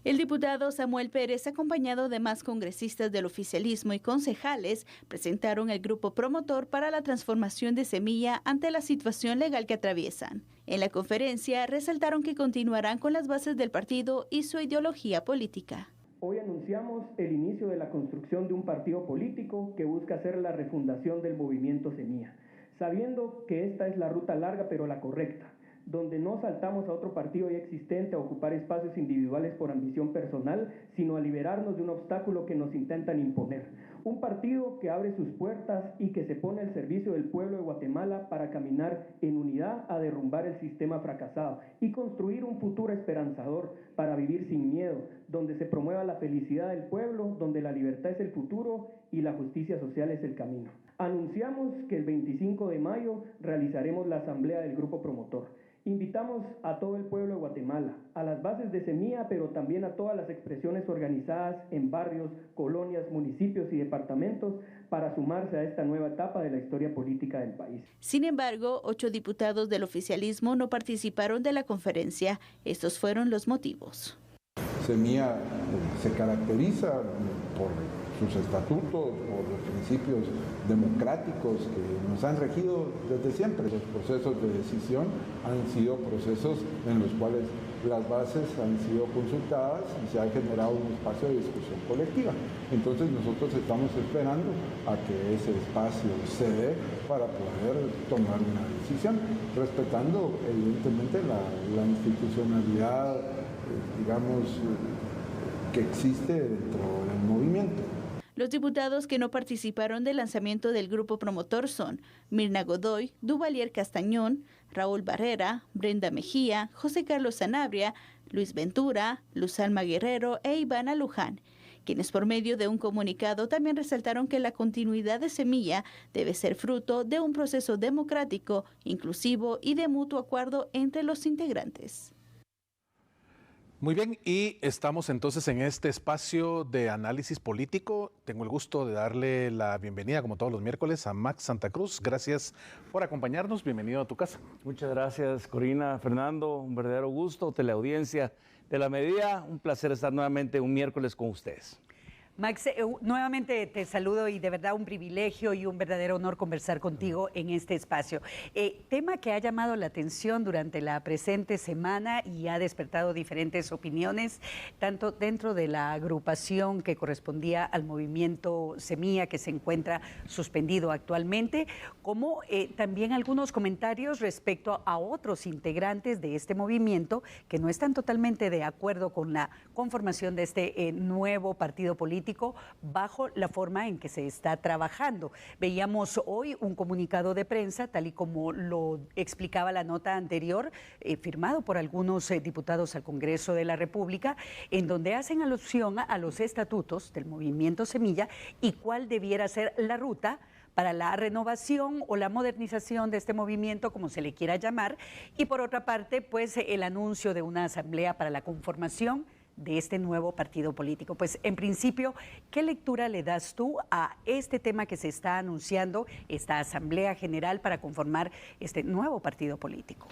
El diputado Samuel Pérez, acompañado de más congresistas del oficialismo y concejales, presentaron el grupo promotor para la transformación de Semilla ante la situación legal que atraviesan. En la conferencia resaltaron que continuarán con las bases del partido y su ideología política. Hoy anunciamos el inicio de la construcción de un partido político que busca hacer la refundación del movimiento Semilla, sabiendo que esta es la ruta larga pero la correcta, donde no saltamos a otro partido ya existente a ocupar espacios individuales por ambición personal, sino a liberarnos de un obstáculo que nos intentan imponer. Un partido que abre sus puertas y que se pone al servicio del pueblo de Guatemala para caminar en unidad a derrumbar el sistema fracasado y construir un futuro esperanzador para vivir sin miedo, donde se promueva la felicidad del pueblo, donde la libertad es el futuro y la justicia social es el camino. Anunciamos que el 25 de mayo realizaremos la asamblea del grupo promotor. Invitamos a todo el pueblo de Guatemala, a las bases de Semilla, pero también a todas las expresiones organizadas en barrios, colonias, municipios y departamentos para sumarse a esta nueva etapa de la historia política del país. Sin embargo, 8 diputados del oficialismo no participaron de la conferencia. Estos fueron los motivos. Semilla se caracteriza por sus estatutos, por los principios democráticos que nos han regido desde siempre. Los procesos de decisión han sido procesos en los cuales las bases han sido consultadas y se ha generado un espacio de discusión colectiva. Entonces nosotros estamos esperando a que ese espacio se dé para poder tomar una decisión, respetando evidentemente la institucionalidad, digamos, que existe dentro del movimiento. Los diputados que no participaron del lanzamiento del grupo promotor son Mirna Godoy, Duvalier Castañón, Raúl Barrera, Brenda Mejía, José Carlos Sanabria, Luis Ventura, Luz Alma Guerrero e Ivana Luján, quienes por medio de un comunicado también resaltaron que la continuidad de Semilla debe ser fruto de un proceso democrático, inclusivo y de mutuo acuerdo entre los integrantes. Muy bien, y estamos entonces en este espacio de análisis político. Tengo el gusto de darle la bienvenida, como todos los miércoles, a Max Santa Cruz. Gracias por acompañarnos. Bienvenido a tu casa. Muchas gracias, Corina, Fernando. Un verdadero gusto, teleaudiencia de La Medida. Un placer estar nuevamente un miércoles con ustedes. Max, nuevamente te saludo y de verdad un privilegio y un verdadero honor conversar contigo en este espacio. Tema que ha llamado la atención durante la presente semana y ha despertado diferentes opiniones, tanto dentro de la agrupación que correspondía al movimiento Semilla, que se encuentra suspendido actualmente, como también algunos comentarios respecto a otros integrantes de este movimiento que no están totalmente de acuerdo con la conformación de este nuevo partido político bajo la forma en que se está trabajando. Veíamos hoy un comunicado de prensa, tal y como lo explicaba la nota anterior, firmado por algunos diputados al Congreso de la República, en donde hacen alusión a los estatutos del movimiento Semilla y cuál debiera ser la ruta para la renovación o la modernización de este movimiento, como se le quiera llamar, y por otra parte, pues el anuncio de una asamblea para la conformación de este nuevo partido político. Pues en principio, ¿qué lectura le das tú a este tema que se está anunciando, esta Asamblea General para conformar este nuevo partido político?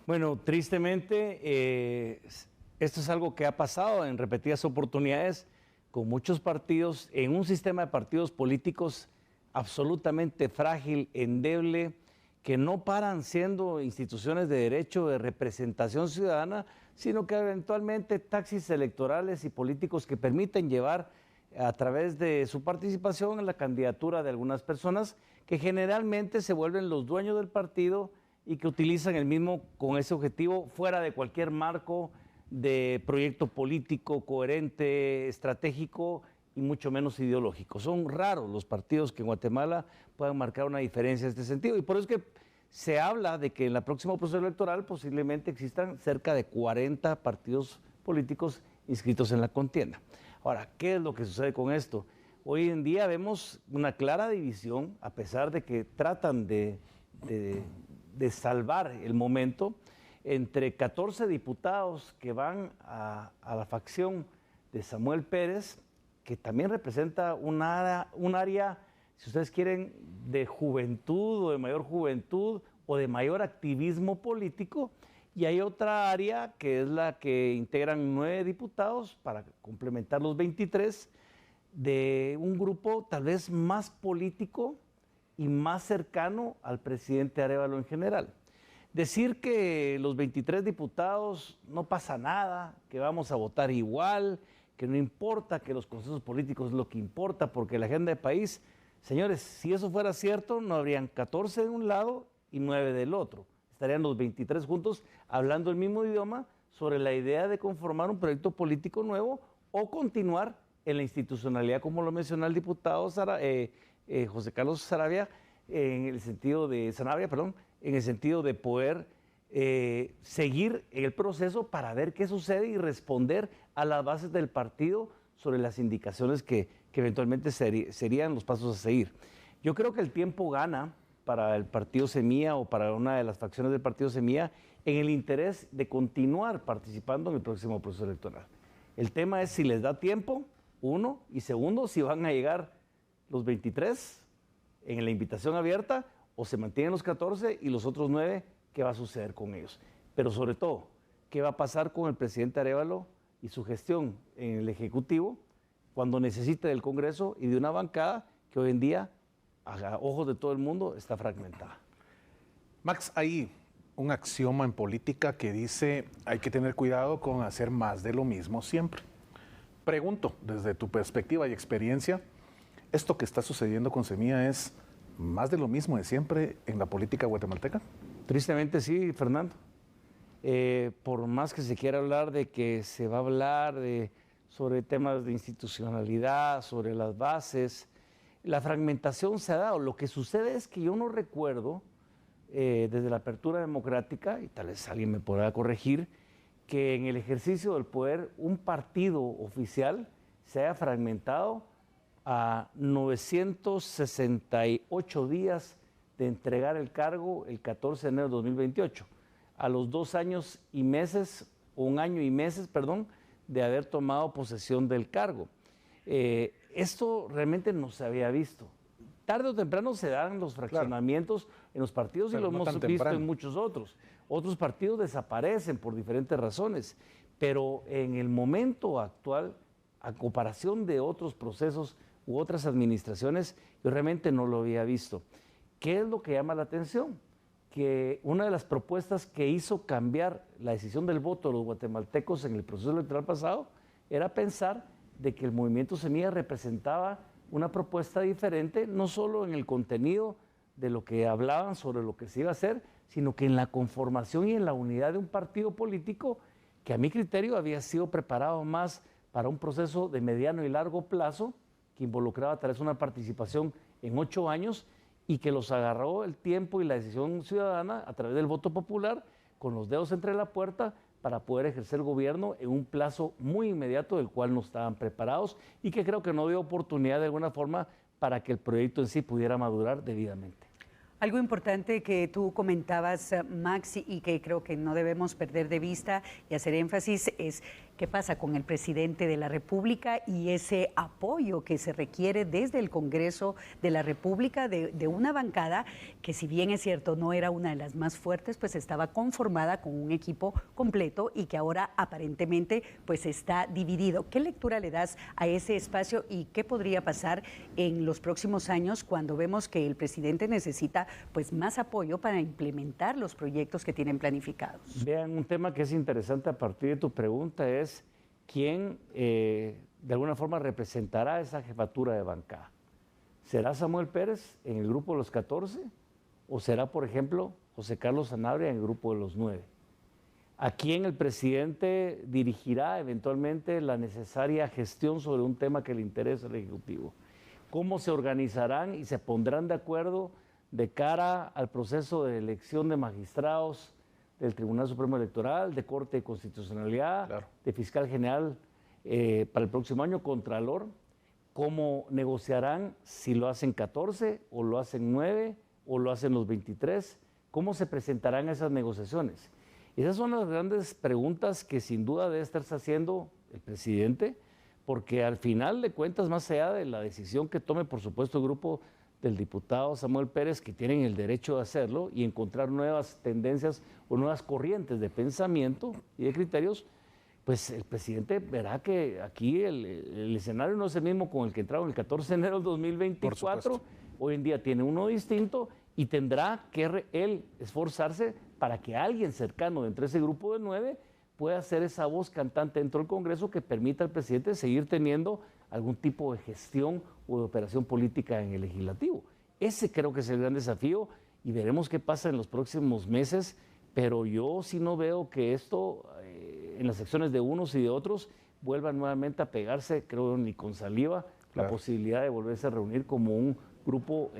Bueno, tristemente, esto es algo que ha pasado en repetidas oportunidades con muchos partidos, en un sistema de partidos políticos absolutamente frágil, endeble, que no paran siendo instituciones de derecho de representación ciudadana, sino que eventualmente taxis electorales y políticos que permiten llevar a través de su participación en la candidatura de algunas personas que generalmente se vuelven los dueños del partido y que utilizan el mismo con ese objetivo fuera de cualquier marco de proyecto político coherente, estratégico y mucho menos ideológico. Son raros los partidos que en Guatemala puedan marcar una diferencia en este sentido, y por eso es que se habla de que en el próximo proceso electoral posiblemente existan cerca de 40 partidos políticos inscritos en la contienda. Ahora, ¿qué es lo que sucede con esto? Hoy en día vemos una clara división, a pesar de que tratan de salvar el momento, entre 14 diputados que van a la facción de Samuel Pérez, que también representa un área, si ustedes quieren, de juventud o de mayor juventud o de mayor activismo político, Y hay otra área que es la que integran 9 diputados para complementar los 23 de un grupo tal vez más político y más cercano al presidente Arévalo en general. Decir que los 23 diputados no pasa nada, que vamos a votar igual, que no importa, que los consensos políticos es lo que importa, porque la agenda de país, señores, si eso fuera cierto, no habrían 14 de un lado y 9 del otro. Estarían los 23 juntos hablando el mismo idioma sobre la idea de conformar un proyecto político nuevo o continuar en la institucionalidad, como lo mencionó el diputado José Carlos Sanabria, en el sentido de poder seguir el proceso para ver qué sucede y responder a las bases del partido sobre las indicaciones que eventualmente serían los pasos a seguir. Yo creo que el tiempo gana para el partido Semilla o para una de las facciones del partido Semilla en el interés de continuar participando en el próximo proceso electoral. El tema es si les da tiempo, uno, y segundo, si van a llegar los 23 en la invitación abierta o se mantienen los 14 y los otros 9, ¿qué va a suceder con ellos? Pero sobre todo, ¿qué va a pasar con el presidente Arévalo y su gestión en el Ejecutivo cuando necesite del Congreso y de una bancada que hoy en día, a ojos de todo el mundo, está fragmentada? Max, hay un axioma en política que dice hay que tener cuidado con hacer más de lo mismo siempre. Pregunto, desde tu perspectiva y experiencia, ¿esto que está sucediendo con Semilla es más de lo mismo de siempre en la política guatemalteca? Tristemente sí, Fernando. Por más que se quiera hablar de que se va a hablar sobre temas de institucionalidad, sobre las bases, la fragmentación se ha dado. Lo que sucede es que yo no recuerdo, desde la apertura democrática, y tal vez alguien me podrá corregir, que en el ejercicio del poder un partido oficial se haya fragmentado a 968 días de entregar el cargo el 14 de enero de 2028, a los 2 años y meses, o 1 año y meses, perdón, de haber tomado posesión del cargo. Esto realmente no se había visto. Tarde o temprano se dan los fraccionamientos en los partidos, pero y lo hemos visto en muchos otros. Otros partidos desaparecen por diferentes razones, pero en el momento actual, a comparación de otros procesos u otras administraciones, yo realmente no lo había visto. ¿Qué es lo que llama la atención? Que una de las propuestas que hizo cambiar la decisión del voto de los guatemaltecos en el proceso electoral pasado era pensar de que el movimiento Semilla representaba una propuesta diferente, no solo en el contenido de lo que hablaban sobre lo que se iba a hacer, sino que en la conformación y en la unidad de un partido político que a mi criterio había sido preparado más para un proceso de mediano y largo plazo, que involucraba tal vez una participación en 8 años y que los agarró el tiempo y la decisión ciudadana a través del voto popular con los dedos entre la puerta para poder ejercer gobierno en un plazo muy inmediato del cual no estaban preparados y que creo que no dio oportunidad de alguna forma para que el proyecto en sí pudiera madurar debidamente. Algo importante que tú comentabas, Max, y que creo que no debemos perder de vista y hacer énfasis es qué pasa con el presidente de la República y ese apoyo que se requiere desde el Congreso de la República de una bancada que, si bien es cierto no era una de las más fuertes, pues estaba conformada con un equipo completo y que ahora aparentemente pues está dividido. ¿Qué lectura le das a ese espacio y qué podría pasar en los próximos años cuando vemos que el presidente necesita pues más apoyo para implementar los proyectos que tienen planificados? Vean, un tema que es interesante a partir de tu pregunta es quién de alguna forma representará esa jefatura de bancada. ¿Será Samuel Pérez en el grupo de los 14 o será, por ejemplo, José Carlos Sanabria en el grupo de los 9? ¿A quién el presidente dirigirá eventualmente la necesaria gestión sobre un tema que le interesa al Ejecutivo? ¿Cómo se organizarán y se pondrán de acuerdo de cara al proceso de elección de magistrados del Tribunal Supremo Electoral, de Corte de Constitucionalidad, claro, de Fiscal General para el próximo año, Contralor? ¿Cómo negociarán si lo hacen 14 o lo hacen 9 o lo hacen los 23? ¿Cómo se presentarán esas negociaciones? Esas son las grandes preguntas que sin duda debe estarse haciendo el presidente, porque al final de cuentas, más allá de la decisión que tome, por supuesto, el grupo del diputado Samuel Pérez, que tienen el derecho de hacerlo y encontrar nuevas tendencias o nuevas corrientes de pensamiento y de criterios, pues el presidente verá que aquí el escenario no es el mismo con el que entraron el 14 de enero del 2024. Hoy en día tiene uno distinto y tendrá que él esforzarse para que alguien cercano entre ese grupo de 9 pueda ser esa voz cantante dentro del Congreso que permita al presidente seguir teniendo algún tipo de gestión o de operación política en el legislativo. Ese creo que es el gran desafío y veremos qué pasa en los próximos meses, pero yo sí no veo que esto en las secciones de unos y de otros vuelva nuevamente a pegarse, creo ni con saliva, la posibilidad de volverse a reunir como un grupo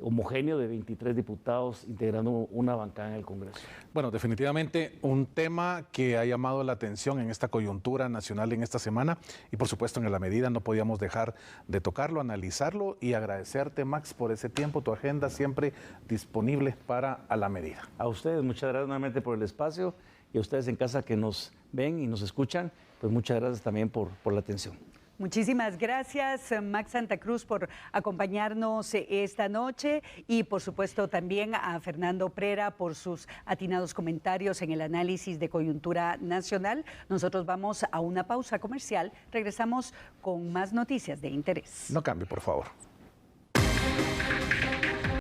homogéneo de 23 diputados integrando una bancada en el Congreso. Bueno, definitivamente un tema que ha llamado la atención en esta coyuntura nacional en esta semana y por supuesto en la medida no podíamos dejar de tocarlo, analizarlo y agradecerte, Max, por ese tiempo, tu agenda siempre disponible para A la Medida. A ustedes, muchas gracias nuevamente por el espacio y a ustedes en casa que nos ven y nos escuchan, pues muchas gracias también por la atención. Muchísimas gracias, Max Santa Cruz, por acompañarnos esta noche y por supuesto también a Fernando Prera por sus atinados comentarios en el análisis de coyuntura nacional. Nosotros vamos a una pausa comercial, regresamos con más noticias de interés. No cambie, por favor.